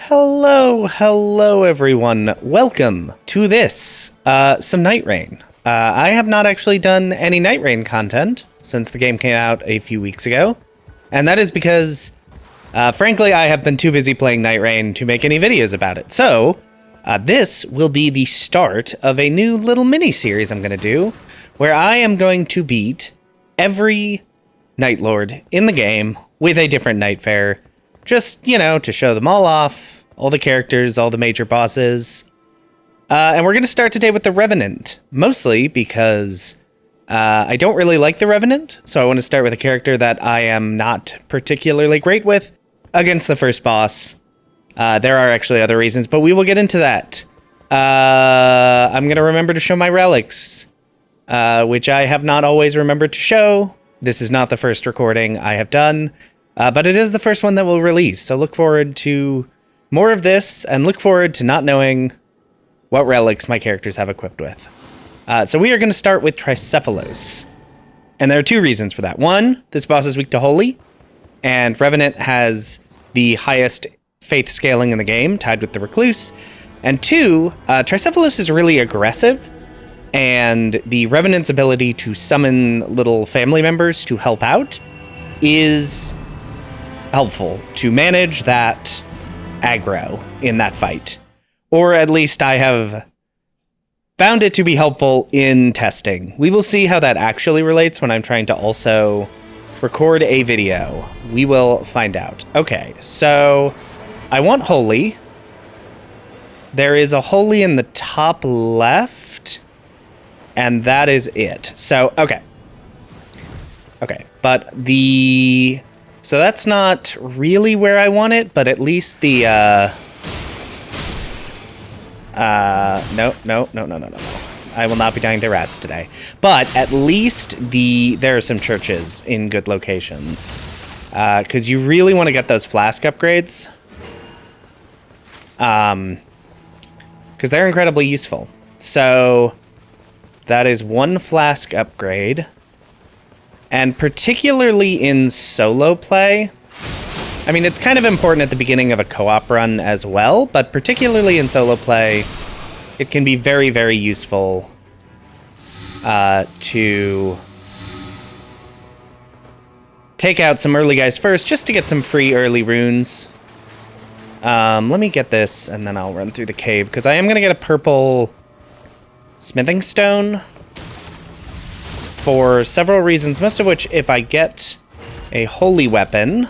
Hello everyone. Welcome to this, some Nightreign. I have not actually done any Nightreign content since the game came out a few weeks ago, and that is because, frankly, I have been too busy playing Nightreign to make any videos about it. So, this will be the start of a new little mini-series I'm going to do, where I am going to beat every Night Lord in the game with a different Nightfare. Just, you know, to show them all off, all the characters, all the major bosses. And we're going to start today with the Revenant, mostly because I don't really like the Revenant, so I want to start with a character that I am not particularly great with against the first boss. There are actually other reasons, but we will get into that. I'm going to remember to show my relics, which I have not always remembered to show. This is not the first recording I have done. But it is the first one that we'll release, so look forward to more of this, and look forward to not knowing what relics my characters have equipped with. So we are going to start with Tricephalos, and there are two reasons for that. One, this boss is weak to Holy, and Revenant has the highest faith scaling in the game, tied with the Recluse. And two, Tricephalos is really aggressive, and the Revenant's ability to summon little family members to help out is helpful to manage that aggro in that fight. Or at least I have found it to be helpful in testing. We will see how that actually relates when I'm trying to also record a video. We will find out. Okay, so I want Holy. There is a Holy in the top left, and that is it. So, okay, but so that's not really where I want it, but at least the, no. I will not be dying to rats today. But at least there are some churches in good locations. Because you really want to get those flask upgrades. Because they're incredibly useful. So that is one flask upgrade. And particularly in solo play, I mean, it's kind of important at the beginning of a co-op run as well, but particularly in solo play, it can be very, very useful to take out some early guys first, just to get some free early runes. Let me get this, and then I'll run through the cave, because I am going to get a purple smithing stone for several reasons, most of which, if I get a holy weapon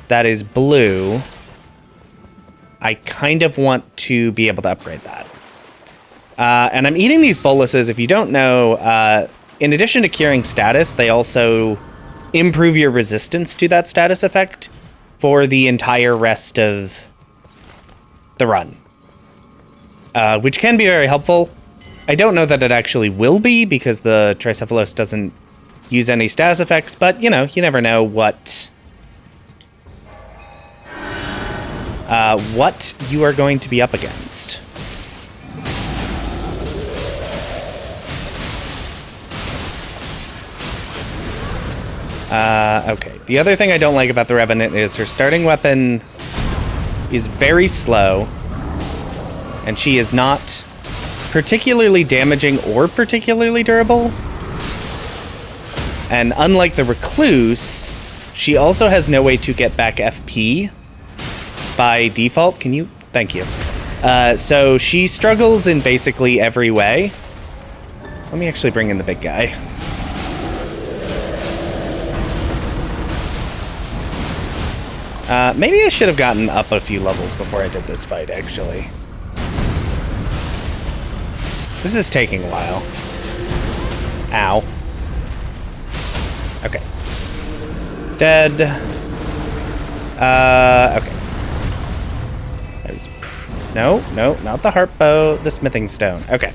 that is blue, I kind of want to be able to upgrade that. And I'm eating these boluses. If you don't know, in addition to curing status, they also improve your resistance to that status effect for the entire rest of the run, which can be very helpful. I don't know that it actually will be, because the Tricephalos doesn't use any status effects, but, you know, you never know what you are going to be up against. Okay. The other thing I don't like about the Revenant is her starting weapon is very slow, and she is not particularly damaging or particularly durable. And unlike the Recluse, she also has no way to get back FP by default. Can you? Thank you. So she struggles in basically every way. Let me actually bring in the big guy. Maybe I should have gotten up a few levels before I did this fight, actually. This is taking a while. Ow. Okay. Dead. Okay. No, not the heart bow, the smithing stone. Okay.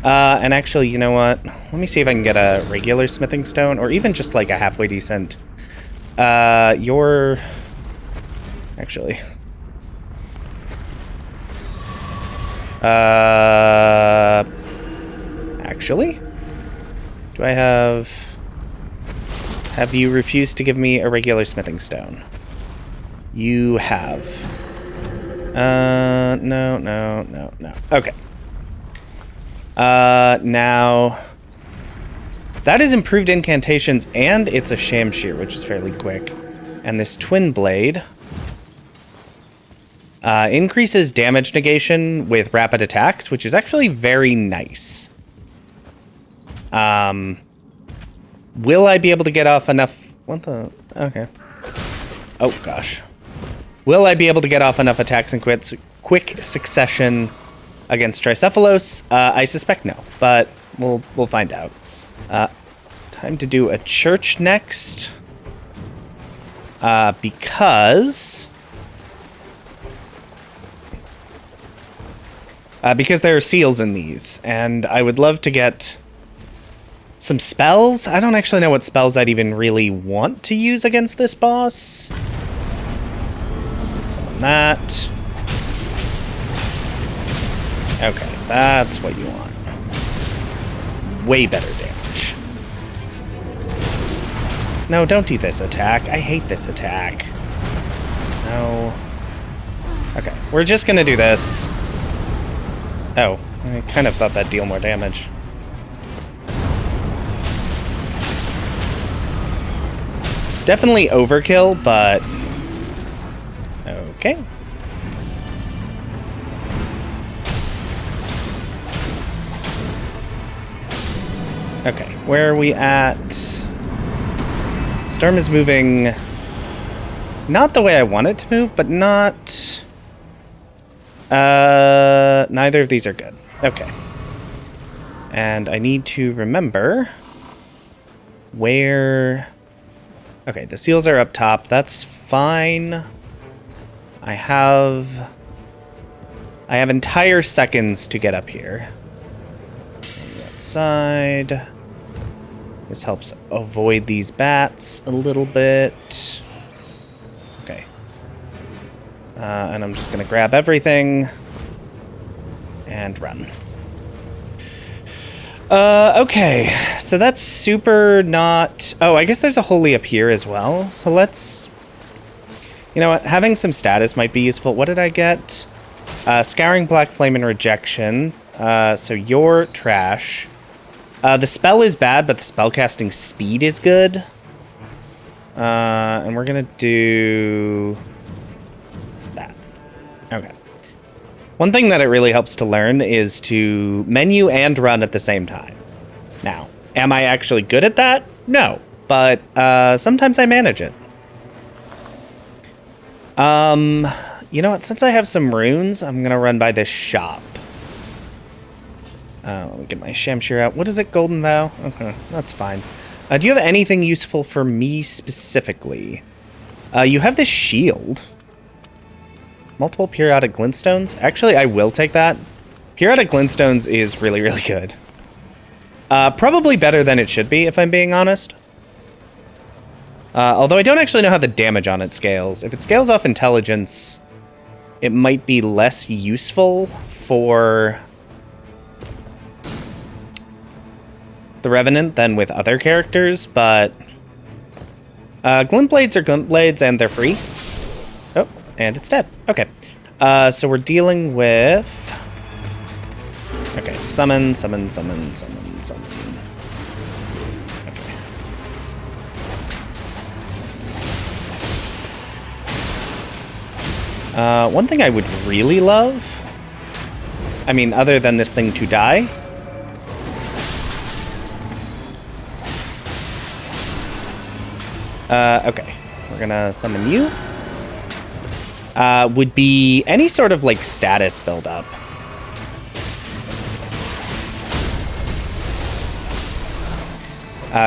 And actually, you know what? Let me see if I can get a regular smithing stone, or even just like a halfway decent. Actually. Actually? Do I have you refused to give me a regular smithing stone? You have. No. Okay. Now... That is improved incantations, and it's a Shamshir, which is fairly quick. And this Twin Blade... increases damage negation with rapid attacks, which is actually very nice. Will I be able to get off enough... What the... Okay. Oh, gosh. Will I be able to get off enough attacks in quick succession against Tricephalos? I suspect no, but we'll find out. Time to do a church next. Because there are seals in these, and I would love to get some spells. I don't actually know what spells I'd even really want to use against this boss. Summon that. Okay, that's what you want. Way better damage. No, don't do this attack. I hate this attack. No. Okay, we're just gonna do this. Oh, I kind of thought that'd deal more damage. Definitely overkill, but... Okay. Okay, where are we at? Storm is moving... Not the way I want it to move, but not... Neither of these are good. Okay. And I need to remember where... Okay, the seals are up top. That's fine. I have entire seconds to get up here. On that side. This helps avoid these bats a little bit. Okay. And I'm just gonna grab everything and run. Okay, so that's super not... Oh, I guess there's a holy up here as well. So let's... You know what? Having some status might be useful. What did I get? Scouring Black Flame and Rejection. So you're trash. The spell is bad, but the spellcasting speed is good. And we're gonna do... that. Okay. One thing that it really helps to learn is to menu and run at the same time. Now, am I actually good at that? No, but sometimes I manage it. You know what? Since I have some runes, I'm gonna run by this shop. Let me get my Shamshir out. What is it? Golden Vow? Okay, that's fine. Do you have anything useful for me specifically? You have this shield. Multiple periodic glintstones. Actually, I will take that. Periodic glintstones is really, really good. Probably better than it should be, if I'm being honest. Although I don't actually know how the damage on it scales. If it scales off intelligence, it might be less useful for the Revenant than with other characters, but glint blades are glint blades and they're free. Oh, and it's dead. Okay. So we're dealing with... Okay, summon. Okay. One thing I would really love... I mean, other than this thing to die... okay, we're gonna summon you. Would be any sort of, like, status build-up.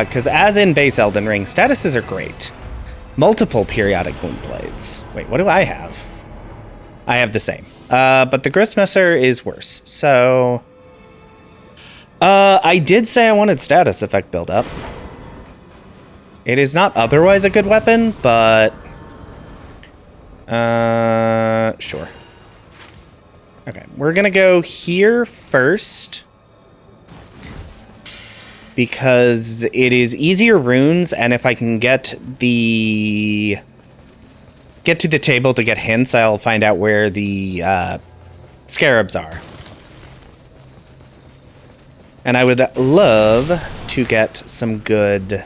Because as in base Elden Ring, statuses are great. Multiple periodic glint blades. Wait, what do I have? I have the same. But the Gristmesser is worse. So, I did say I wanted status effect build-up. It is not otherwise a good weapon, but... sure. Okay, we're gonna go here first. Because it is easier runes, and if I can get the get to the table to get hints, I'll find out where the scarabs are. And I would love to get some good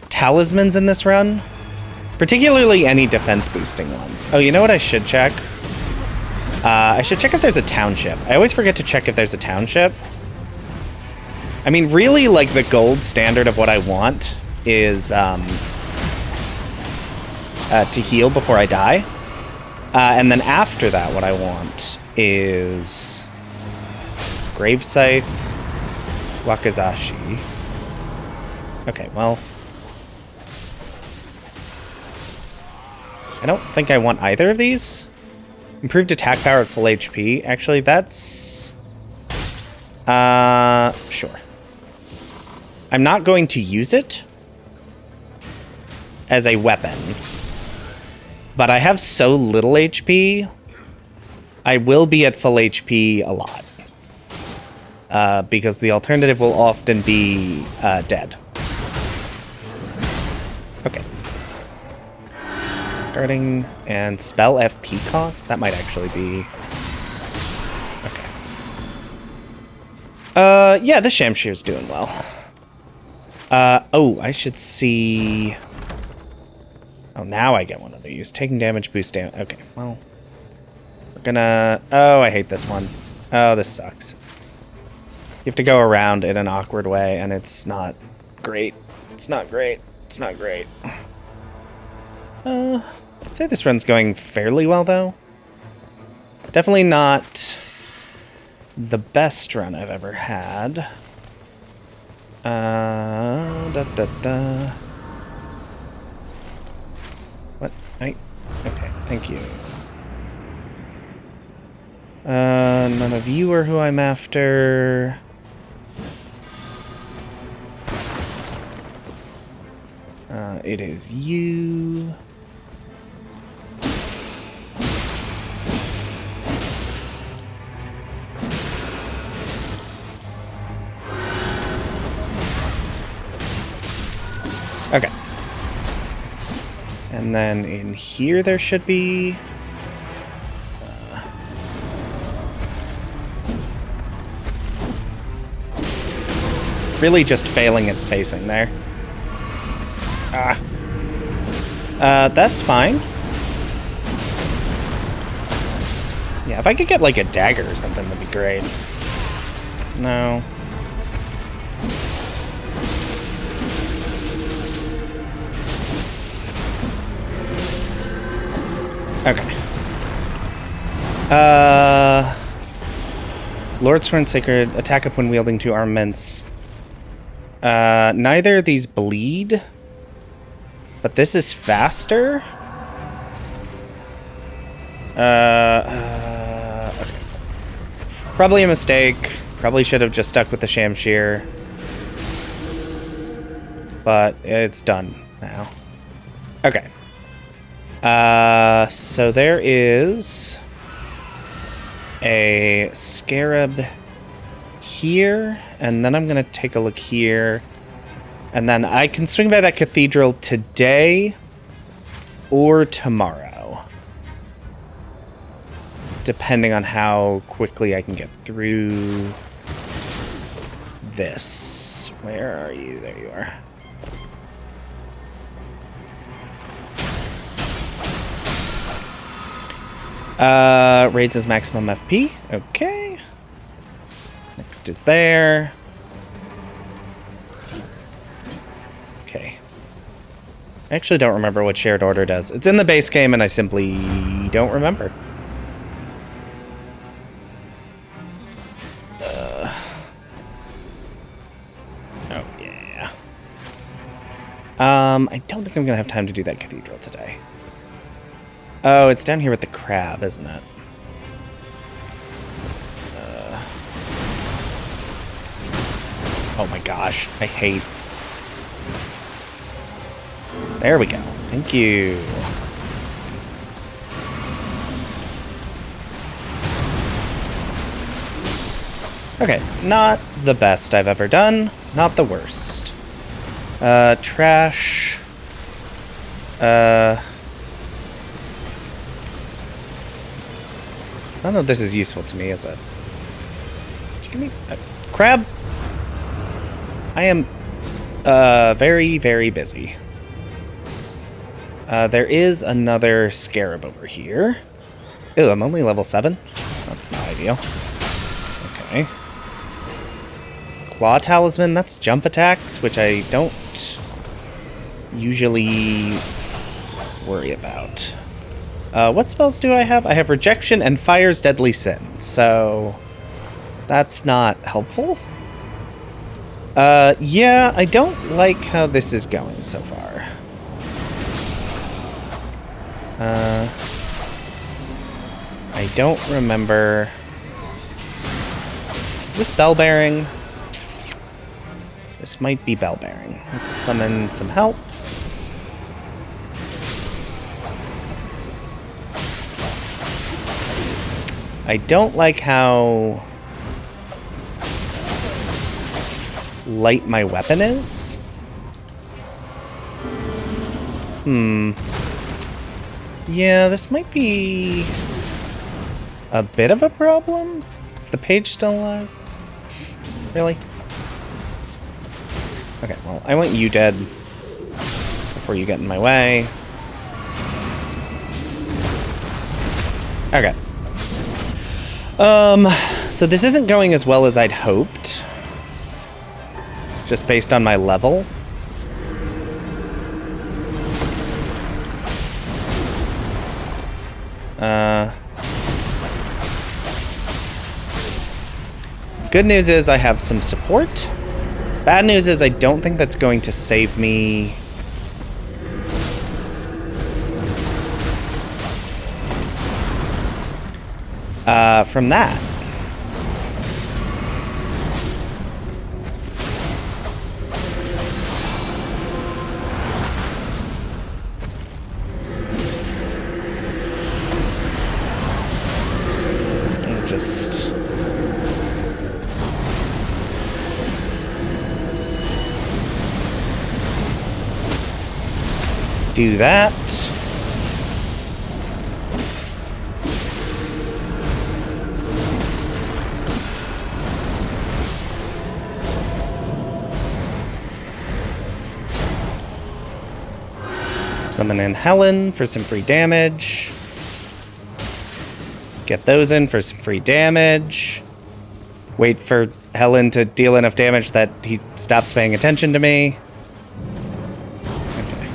talismans in this run. Particularly any defense boosting ones. Oh, you know what I should check? I should check if there's a township. I always forget to check if there's a township. I mean, really, like, the gold standard of what I want is to heal before I die. And then after that, what I want is Grave Scythe, Wakizashi. Okay, well, I don't think I want either of these. Improved attack power at full HP. Actually, that's... sure. I'm not going to use it as a weapon. But I have so little HP, I will be at full HP a lot. Because the alternative will often be dead. Okay. Guarding and spell FP cost? That might actually be... Okay. Yeah, the Shamshir's doing well. Oh, I should see... Oh, now I get one of these. Taking damage, boost damage. Okay, well... We're gonna... Oh, I hate this one. Oh, this sucks. You have to go around in an awkward way, and it's not great. It's not great. It's not great. I'd say this run's going fairly well, though. Definitely not the best run I've ever had. What? Okay, thank you. None of you are who I'm after. It is you. Okay. And then in here there should be... really just failing at spacing there. That's fine. Yeah, if I could get like a dagger or something, that'd be great. No. Okay. Lord Sworn Sacred, attack up when wielding two armaments. Neither of these bleed, but this is faster. Okay. Probably a mistake. Probably should have just stuck with the Shamshir. But it's done now. Okay. So there is a scarab here, and then I'm gonna take a look here, and then I can swing by that cathedral today or tomorrow, depending on how quickly I can get through this. Where are you? There you are. Raises maximum FP. Okay. Next is there. Okay. I actually don't remember what shared order does. It's in the base game and I simply don't remember. Oh, yeah. I don't think I'm gonna have time to do that cathedral today. Oh, it's down here with the crab, isn't it? Oh my gosh, I hate... There we go. Thank you. Okay, not the best I've ever done. Not the worst. Trash. None of this is useful to me, is it? Did you give me a crab? I am very, very busy. There is another scarab over here. Ew, I'm only level 7. That's not ideal. Okay. Claw Talisman, that's jump attacks, which I don't usually worry about. What spells do I have? I have Rejection and Fire's Deadly Sin, so that's not helpful. Yeah, I don't like how this is going so far. I don't remember. Is this bell bearing? This might be bell bearing. Let's summon some help. I don't like how light my weapon is. Yeah, this might be a bit of a problem. Is the page still alive? Really? Okay, well, I want you dead before you get in my way. Okay. So this isn't going as well as I'd hoped. Just based on my level. Good news is I have some support. Bad news is I don't think that's going to save me from that. I'll just do that. Summon in Helen for some free damage. Get those in for some free damage. Wait for Helen to deal enough damage that he stops paying attention to me. Okay.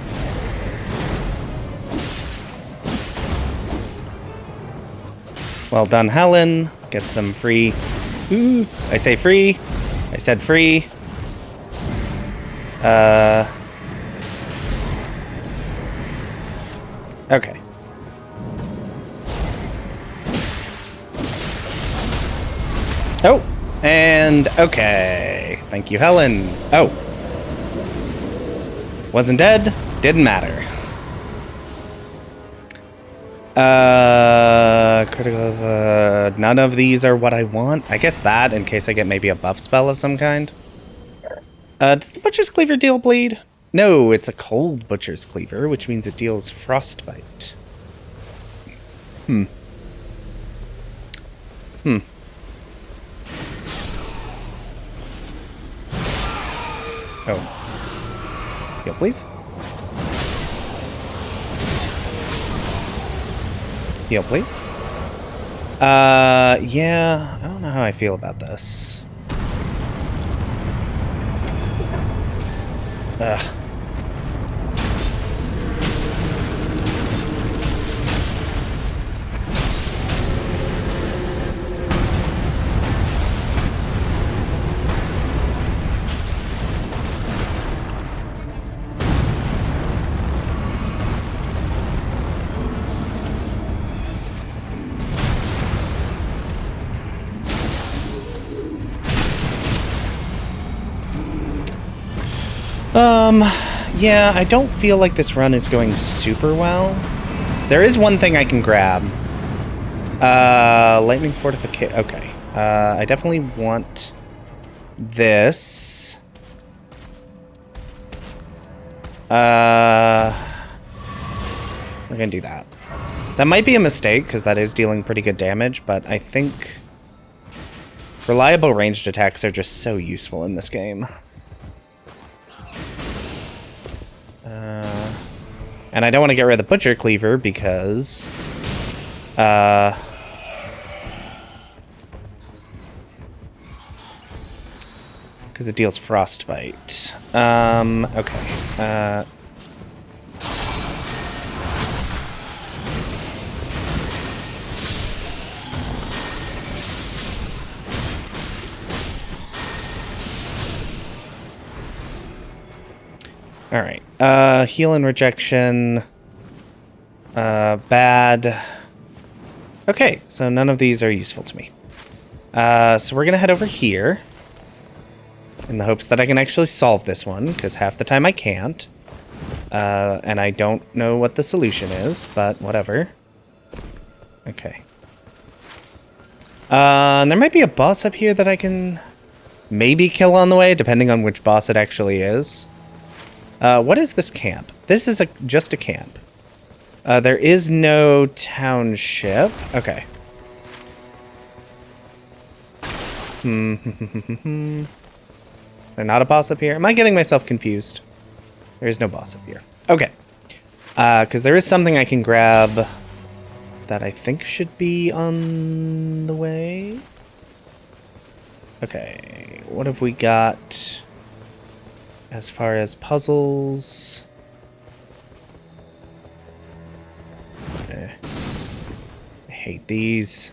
Well done, Helen. Get some free... Ooh, I say free. I said free. Okay. Oh, and okay. Thank you, Helen. Oh. Wasn't dead. Didn't matter. Critical, none of these are what I want. I guess that, in case I get maybe a buff spell of some kind. Does the Butcher's Cleaver deal bleed? No, it's a cold Butcher's Cleaver, which means it deals Frostbite. Oh. Heal, please. Heal, please. Yeah, I don't know how I feel about this. Ugh. Yeah, I don't feel like this run is going super well. There is one thing I can grab. Lightning Fortification. Okay. I definitely want this. We're gonna do that. That might be a mistake, because that is dealing pretty good damage, but I think reliable ranged attacks are just so useful in this game. And I don't want to get rid of the Butcher Cleaver, because... because it deals Frostbite. Okay. Alright. Heal and rejection. Bad. Okay, so none of these are useful to me. So we're gonna head over here. In the hopes that I can actually solve this one, because half the time I can't. And I don't know what the solution is, but whatever. Okay. And there might be a boss up here that I can maybe kill on the way, depending on which boss it actually is. What is this camp? This is just a camp. There is no township. Okay. There's not a boss up here? Am I getting myself confused? There is no boss up here. Okay. Because there is something I can grab that I think should be on the way. Okay. What have we got as far as puzzles? Okay. I hate these.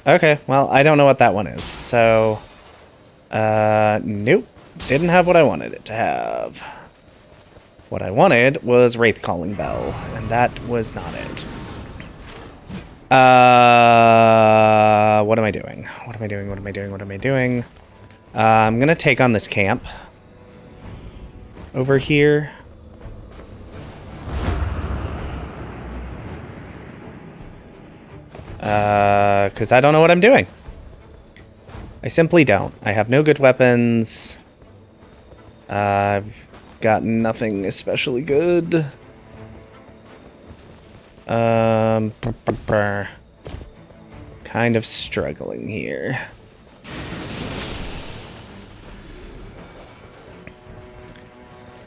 Okay, well, I don't know what that one is, so... nope. Didn't have what I wanted it to have. What I wanted was Wraith Calling Bell, and that was not it. What am I doing? What am I doing? What am I doing? What am I doing? I'm gonna take on this camp. Over here. Because I don't know what I'm doing. I simply don't. I have no good weapons. I've got nothing especially good. Kind of struggling here.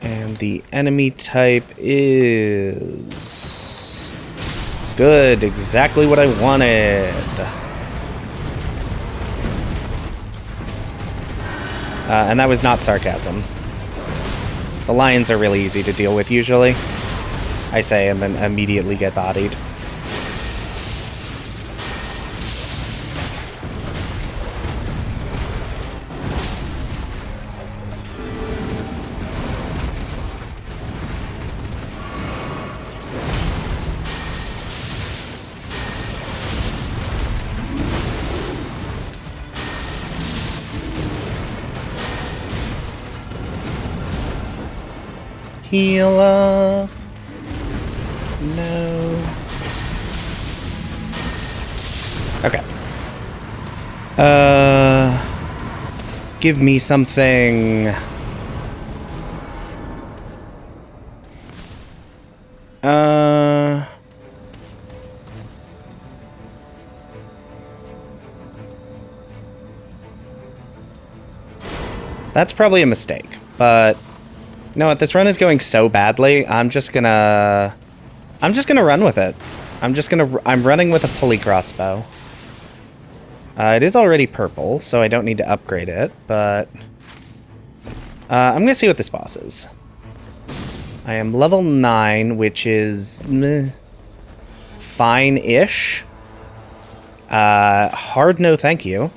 And the enemy type is... good, exactly what I wanted. And that was not sarcasm. The lions are really easy to deal with usually. I say and then immediately get bodied. Heal up. No. Okay. Give me something. That's probably a mistake, but you know what? This run is going so badly. I'm just gonna run with it. I'm running with a pulley crossbow. It is already purple, so I don't need to upgrade it, but I'm gonna see what this boss is. I am level 9, which is fine-ish. Hard no thank you.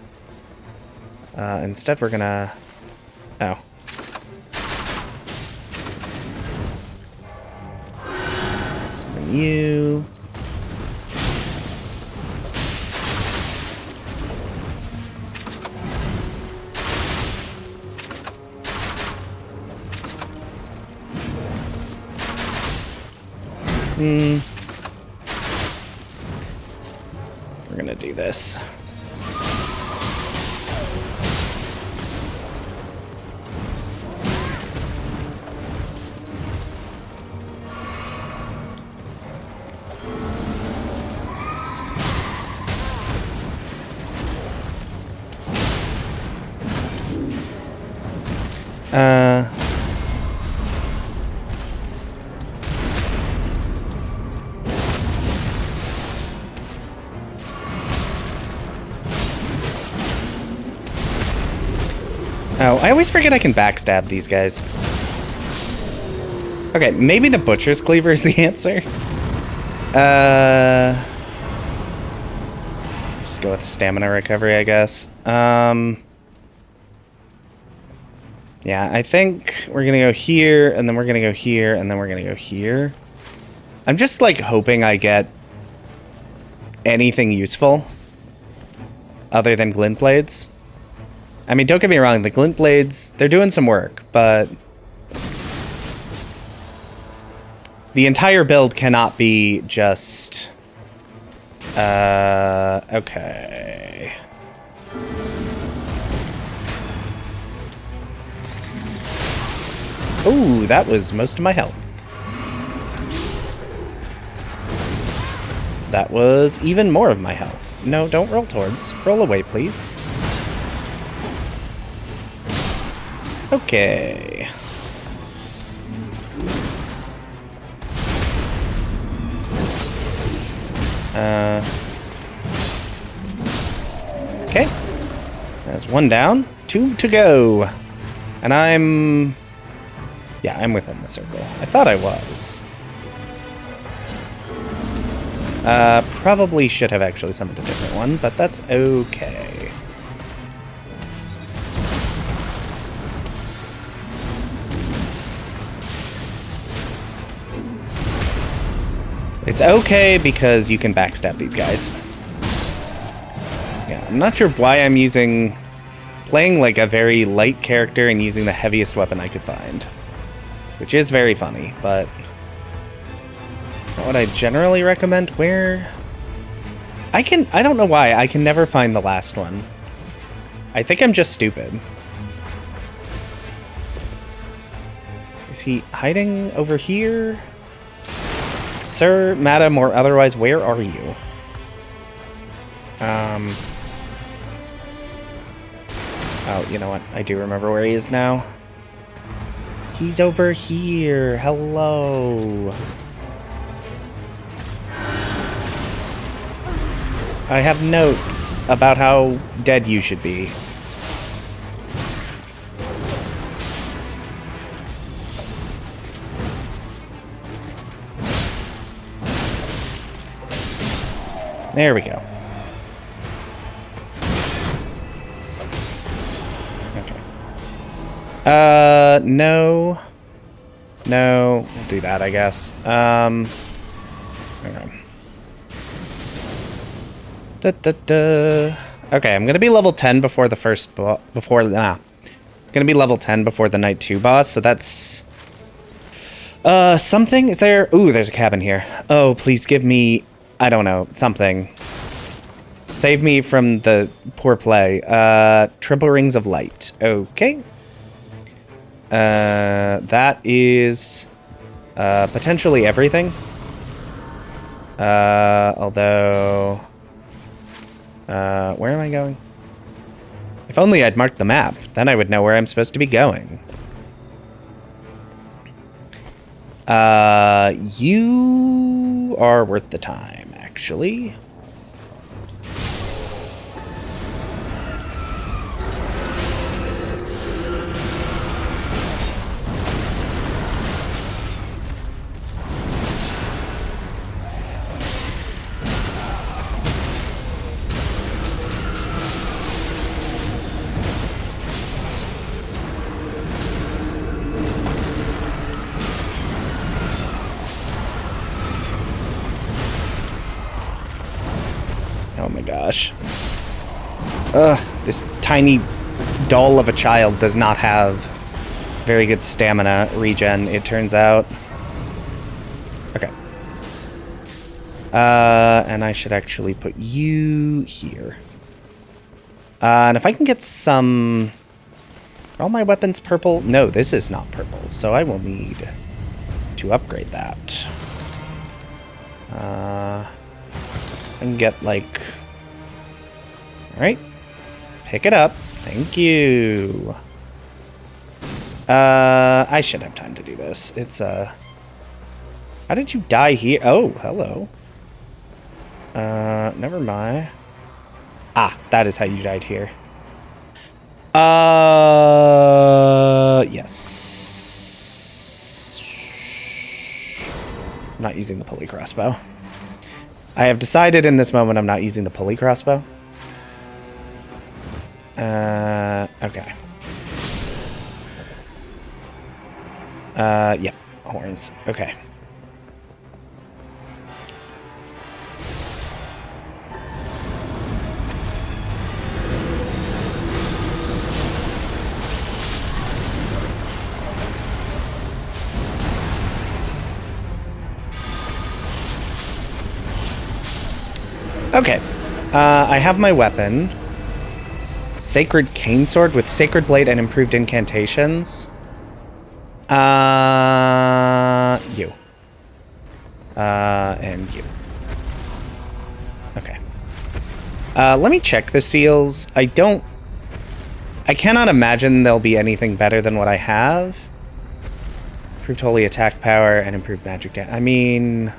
Instead we're gonna... oh. Summon you. We're gonna do this. Oh, I always forget I can backstab these guys. Okay, maybe the Butcher's Cleaver is the answer. Just go with stamina recovery, I guess. Yeah, I think we're gonna go here, and then we're gonna go here, and then we're gonna go here. I'm just, like, hoping I get anything useful other than glint blades. I mean, don't get me wrong, the glint blades, they're doing some work, but the entire build cannot be just... okay. Ooh, that was most of my health. That was even more of my health. No, don't roll towards. Roll away, please. Okay. Okay. There's one down. 2 to go. And I'm... yeah, I'm within the circle. I thought I was. Probably should have actually summoned a different one, but that's okay. It's okay because you can backstab these guys. Yeah, I'm not sure why I'm playing like a very light character and using the heaviest weapon I could find. Which is very funny, but not what I generally recommend. Where... I don't know why, I can never find the last one. I think I'm just stupid. Is he hiding over here? Sir, madam, or otherwise, where are you? Oh, you know what? I do remember where he is now. He's over here. Hello. I have notes about how dead you should be. There we go. Okay. No. No, we'll do that, I guess. Okay. Okay, I'm gonna be level 10 before the first gonna be level 10 before the Night 2 boss, so that's... something? Is there... Ooh, there's a cabin here. Oh, please give me... I don't know, something. Save me from the poor play. Triple Rings of Light. Okay. That is potentially everything. Although... where am I going? If only I'd marked the map, then I would know where I'm supposed to be going. You are worth the time, actually. Oh my gosh. This tiny doll of a child does not have very good stamina regen, it turns out. Okay. And I should actually put you here. And if I can get some... Are all my weapons purple? No, this is not purple, so I will need to upgrade that. I can get, like... Alright. Pick it up. Thank you. I should have time to do this. It's, How did you die here? Oh, hello. Never mind. Ah, that is how you died here. Yes. I'm not using the pulley crossbow. I have decided in this moment I'm not using the pulley crossbow. Okay. Yeah, horns. Okay. Okay. I have my weapon. Sacred cane sword with sacred blade and improved incantations. You. And you. Okay. Let me check the seals. I cannot imagine there'll be anything better than what I have. Improved holy attack power and improved magic damage. I mean...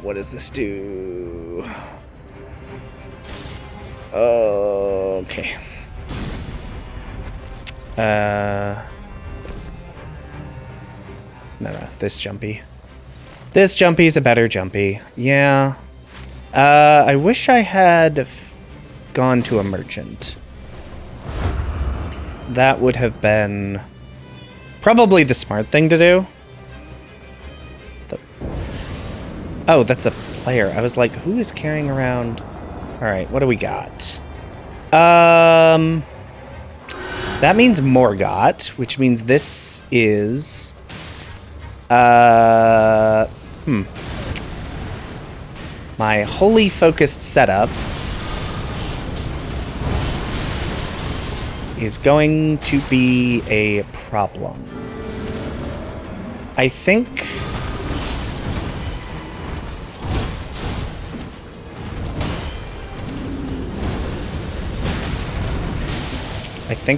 what does this do? Okay. No, this jumpy. This jumpy is a better jumpy. Yeah. I wish I had gone to a merchant. That would have been probably the smart thing to do. Oh, that's a player. I was like, who is carrying around? All right, what do we got? That means Morgott, which means this is... My holy focused setup is going to be a problem. I think...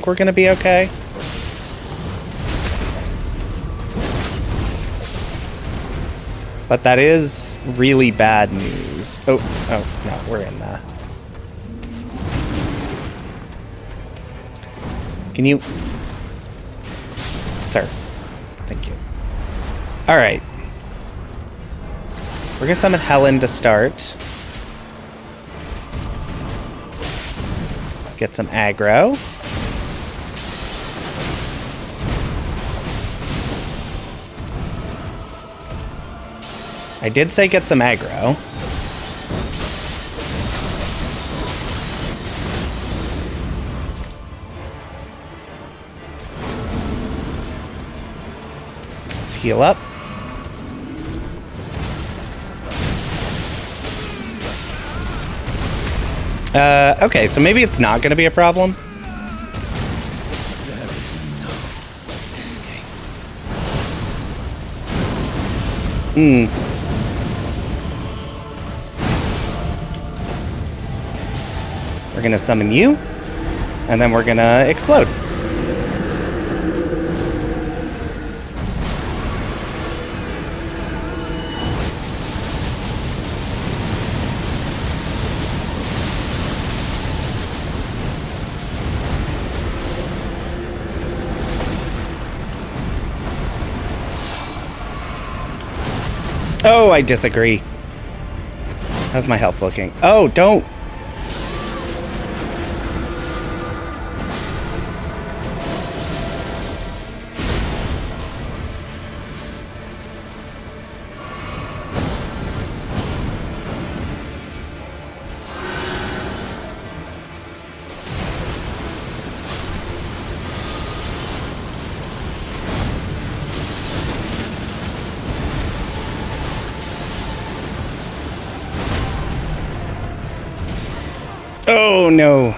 we're gonna be okay. But that is really bad news. Oh, no, we're in that. Can you... Sir. Thank you. Alright. We're gonna summon Helen to start. Get some aggro. I did say get some aggro. Let's heal up. Okay, so maybe it's not going to be a problem. There is no escape. We're gonna summon you, and then we're gonna explode. Oh, I disagree. How's my health looking? Oh, don't! Oh, no.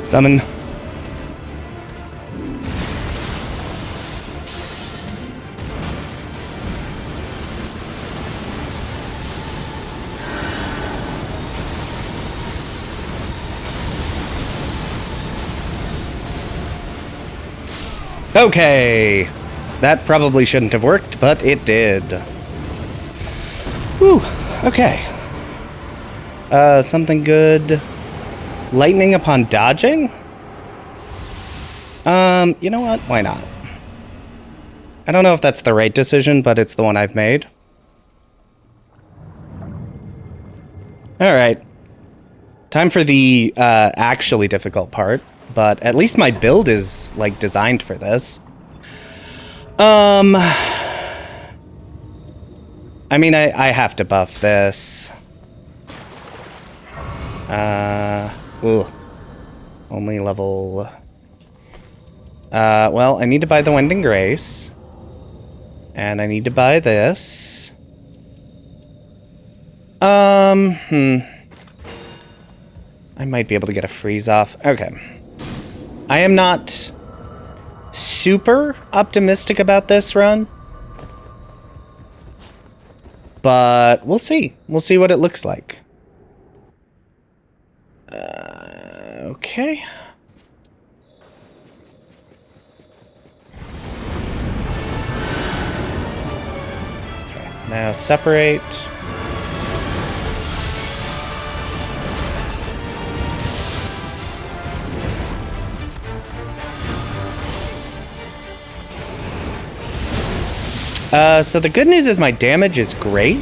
Summon. Okay. That probably shouldn't have worked, but it did. Whew. Okay. Something good. Lightning upon dodging? You know what? Why not? I don't know if that's the right decision, but it's the one I've made. Alright. Time for the, actually difficult part, but at least my build is, like, designed for this. I mean, I have to buff this. Ooh. Only level... well, I need to buy the Wending Grace. And I need to buy this. I might be able to get a freeze off. Okay. I am not super optimistic about this run. But we'll see. We'll see what it looks like. Okay. Now separate. So the good news is my damage is great.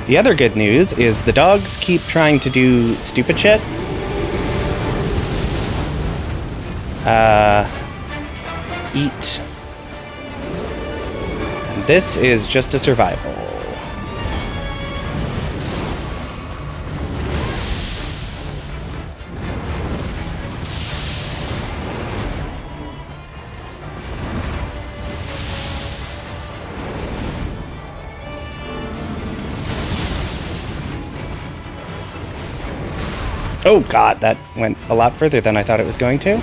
The other good news is the dogs keep trying to do stupid shit. Eat. And this is just a survival. Oh god, that went a lot further than I thought it was going to.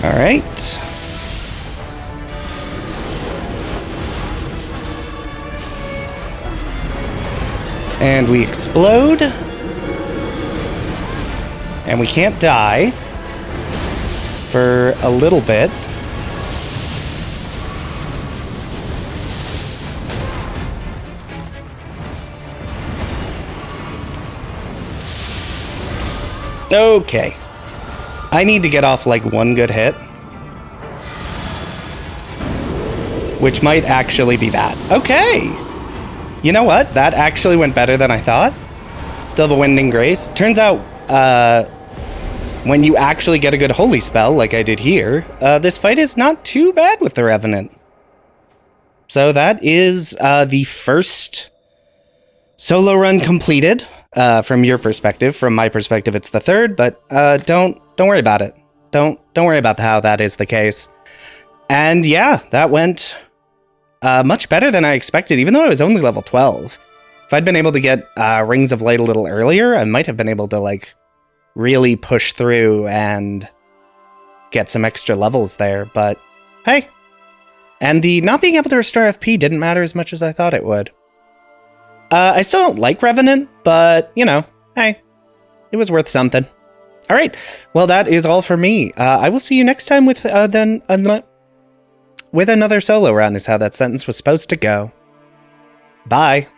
All right. And we explode. And we can't die for a little bit. Okay. I need to get off like one good hit. Which might actually be that. Okay! You know what? That actually went better than I thought. Still have a Wending Grace. Turns out, when you actually get a good holy spell, like I did here, this fight is not too bad with the Revenant. So that is the first solo run completed, from your perspective. From my perspective, it's the third, but don't worry about it. Don't worry about how that is the case. And yeah, that went much better than I expected, even though I was only level 12. If I'd been able to get Rings of Light a little earlier, I might have been able to like really push through and get some extra levels there, but hey. And the not being able to restore FP didn't matter as much as I thought it would. I still don't like Revenant, but, you know, hey, it was worth something. All right, well, that is all for me. I will see you next time with another solo run is how that sentence was supposed to go. Bye.